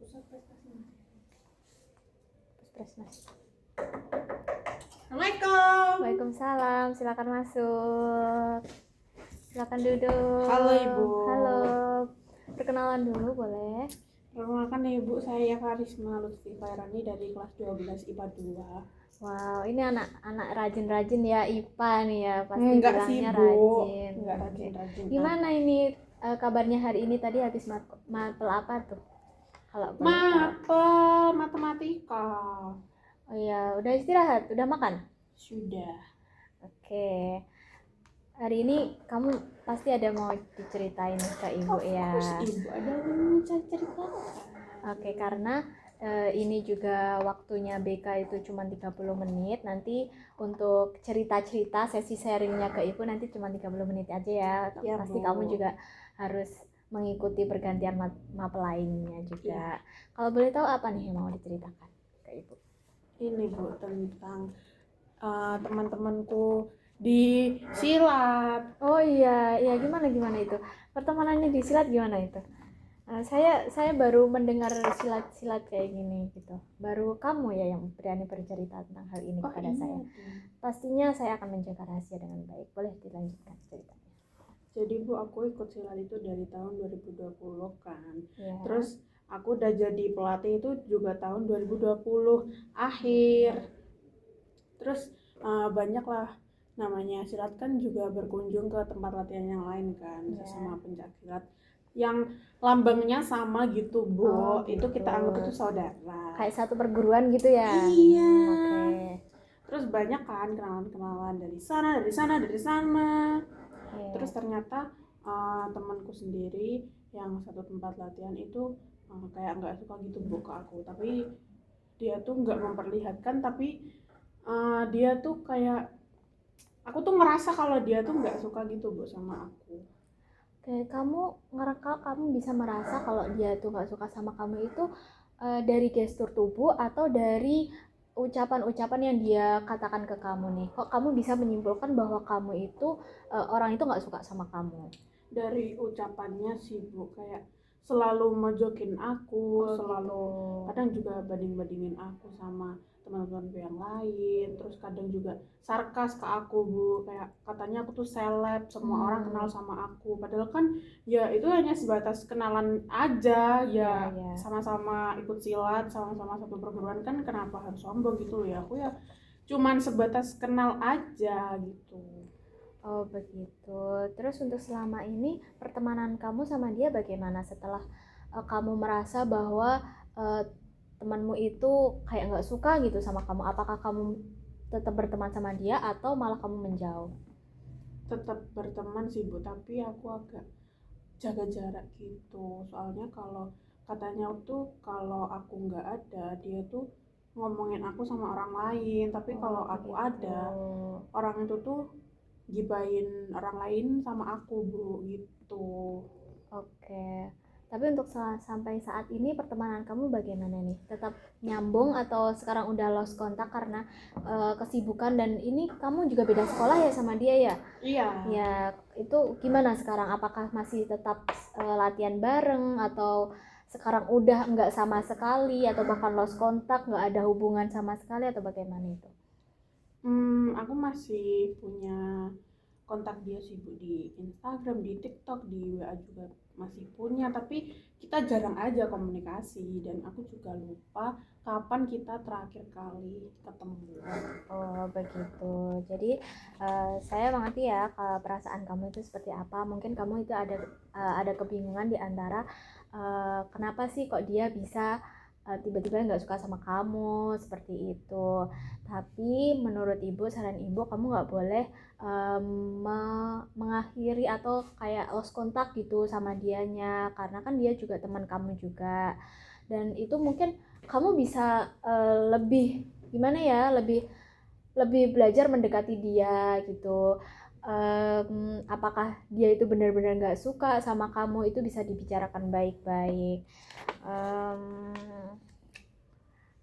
Pusat Prestasi Prestasi. Assalamualaikum. Waalaikumsalam, silakan masuk. Silakan duduk. Halo Ibu. Halo. Perkenalan dulu boleh? Perkenalkan Ibu, saya Karisma Lutfi Fairani dari kelas 12 IPA 2. Wow, ini anak-anak rajin-rajin ya IPA nih ya, pasti Enggak bilangnya sih, Bu. rajin. Enggak Oke. rajin-rajin. Gimana ini kabarnya hari ini? Tadi habis mapel apa tuh? Kalau boleh tahu. Mapel matematika. Oh iya, udah istirahat, udah makan? Sudah. Oke. Hari ini kamu pasti ada mau diceritain ke Ibu ya. Ibu ada yang mau cerita. Oke, karena ini juga waktunya BK itu cuma 30 menit. Nanti untuk cerita-cerita sesi sharingnya ke Ibu nanti cuma 30 menit aja ya. Ya, Pasti Bu. kamu juga harus mengikuti pergantian mapel lainnya juga. Ya. Kalau boleh tahu apa nih yang mau diceritakan ke Ibu? Ini Bu, tentang teman-temanku di silat. Oh iya, gimana itu? Pertemanannya di silat gimana itu? Saya baru mendengar silat-silat kayak gini gitu. Baru kamu ya yang berani bercerita tentang hal ini kepada saya. Pastinya saya akan menjaga rahasia dengan baik. Boleh dilanjutkan ceritanya. Jadi Bu, aku ikut silat itu dari tahun 2020 kan. Ya. Terus aku udah jadi pelatih itu juga tahun 2020 akhir. Terus banyak lah, namanya silat kan juga berkunjung ke tempat latihan yang lain kan, sesama pencak silat yang lambangnya sama gitu Bu. Itu kita anggap itu saudara, kayak satu perguruan gitu ya. Iya. Oke. Terus banyak kan kenalan-kenalan dari sana. Terus ternyata temanku sendiri yang satu tempat latihan itu kayak nggak suka gitu Bu ke aku. Tapi dia tuh nggak memperlihatkan, tapi dia tuh kayak, aku tuh ngerasa kalau dia tuh nggak suka gitu Bu sama aku. Oke, kamu bisa merasa kalau dia tuh nggak suka sama kamu itu dari gestur tubuh atau dari ucapan-ucapan yang dia katakan ke kamu nih? Kok kamu bisa menyimpulkan bahwa kamu itu orang itu nggak suka sama kamu? Dari ucapannya sih Bu, kayak selalu mojokin aku, kadang juga banding-bandingin aku sama teman-teman yang lain. Terus kadang juga sarkas ke aku Bu, kayak katanya aku tuh seleb, semua orang kenal sama aku. Padahal kan ya itu hanya sebatas kenalan aja ya. Sama-sama ikut silat, sama-sama satu perguruan, kan kenapa harus sombong gitu ya. Aku ya cuman sebatas kenal aja gitu. Oh begitu. Terus untuk selama ini pertemanan kamu sama dia bagaimana setelah kamu merasa bahwa temanmu itu kayak nggak suka gitu sama kamu? Apakah kamu tetap berteman sama dia atau malah kamu menjauh? Tetap berteman sih Bu, tapi aku agak jaga jarak gitu. Soalnya kalau katanya tuh kalau aku nggak ada, dia tuh ngomongin aku sama orang lain. Tapi kalau aku ada, orang itu tuh gibahin orang lain sama aku Bu gitu. Oke. Tapi untuk sampai saat ini pertemanan kamu bagaimana nih? Tetap nyambung atau sekarang udah lost kontak karena kesibukan, dan ini kamu juga beda sekolah ya sama dia ya? Iya. Ya, itu gimana sekarang? Apakah masih tetap latihan bareng atau sekarang udah nggak sama sekali atau bahkan lost kontak, nggak ada hubungan sama sekali atau bagaimana itu? Aku masih punya kontak dia sih Bu, di Instagram, di TikTok, di WA juga masih punya, tapi kita jarang aja komunikasi dan aku juga lupa kapan kita terakhir kali ketemu. Oh begitu. Jadi saya mengerti ya perasaan kamu itu seperti apa. Mungkin kamu itu ada kebingungan di antara kenapa sih kok dia bisa tiba-tiba nggak suka sama kamu seperti itu. Tapi menurut ibu, saran ibu, kamu nggak boleh mengakhiri atau kayak lost kontak gitu sama dianya, karena kan dia juga teman kamu juga. Dan itu mungkin kamu bisa lebih gimana ya, lebih belajar mendekati dia gitu. Apakah dia itu benar-benar nggak suka sama kamu, itu bisa dibicarakan baik-baik.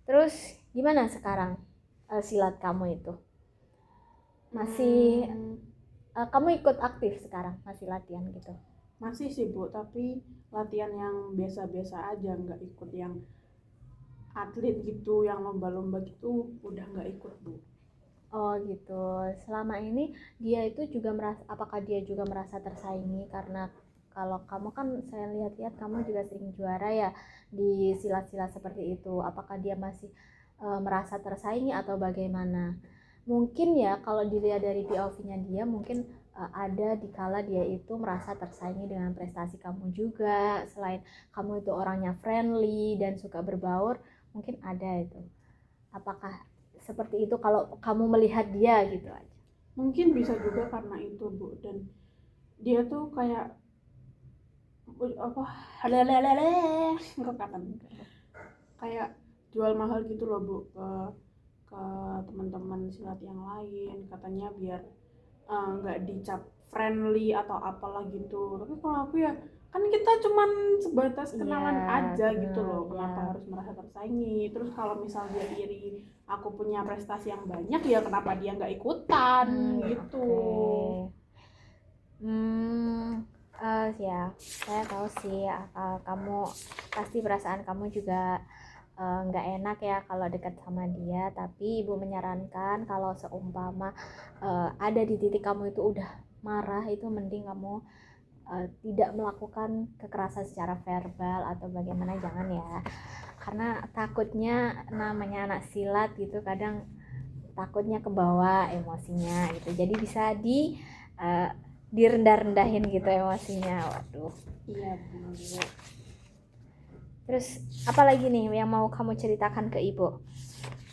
Terus gimana sekarang silat kamu itu? Masih kamu ikut aktif sekarang, masih latihan gitu? Masih sih Bu, tapi latihan yang biasa-biasa aja, nggak ikut yang atlet gitu, yang lomba-lomba gitu udah nggak ikut Bu. Oh gitu. Selama ini dia itu juga merasa, apakah dia juga merasa tersaingi karena kalau kamu kan saya lihat-lihat kamu juga sering juara ya di silat-silat seperti itu. Apakah dia masih merasa tersaingi atau bagaimana? Mungkin ya kalau dilihat dari POV-nya dia mungkin ada dikala dia itu merasa tersaingi dengan prestasi kamu juga. Selain kamu itu orangnya friendly dan suka berbaur, mungkin ada itu. Apakah seperti itu kalau kamu melihat dia gitu aja? Mungkin bisa juga karena itu Bu, dan dia tuh kayak apa, lelelele nggak kata, kayak jual mahal gitu loh Bu ke teman-teman silat yang lain, katanya biar nggak dicap friendly atau apalah gitu. Tapi kalau aku ya, kan kita cuman sebatas kenalan Iya, aja gitu benar loh, ya. kenapa harus merasa tersaingi. Terus kalau misal dia iri aku punya prestasi yang banyak, ya kenapa dia nggak ikutan gitu. Oke. Ya, saya tahu sih kamu pasti perasaan kamu juga nggak enak ya kalau dekat sama dia. Tapi ibu menyarankan kalau seumpama ada di titik kamu itu udah marah, itu mending kamu tidak melakukan kekerasan secara verbal atau bagaimana, jangan ya, karena takutnya namanya anak silat gitu kadang takutnya kebawa emosinya gitu, jadi bisa uh, direndah-rendahin gitu emosinya. Waduh. Iya Bu. Terus apa lagi nih yang mau kamu ceritakan ke ibu?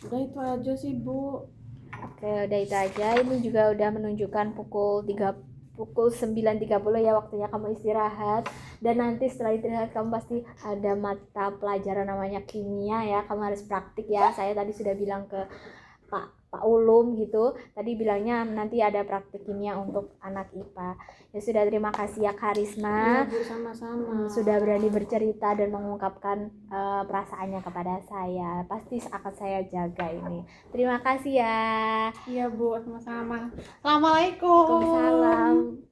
Udah itu aja sih Bu. Oke, udah itu aja. Ini juga udah menunjukkan pukul 9.30 ya, waktunya kamu istirahat. Dan nanti setelah istirahat kamu pasti ada mata pelajaran namanya kimia ya. Kamu harus praktik ya. Saya tadi sudah bilang ke Pak Ulum gitu. Tadi bilangnya nanti ada praktik kimia untuk anak IPA. Ya sudah, terima kasih ya Karisma. Iya Bu, sama-sama. Sudah berani bercerita dan mengungkapkan perasaannya kepada saya. Pasti akan saya jaga ini. Terima kasih ya. Iya Bu, sama-sama. Assalamualaikum. Waalaikumsalam.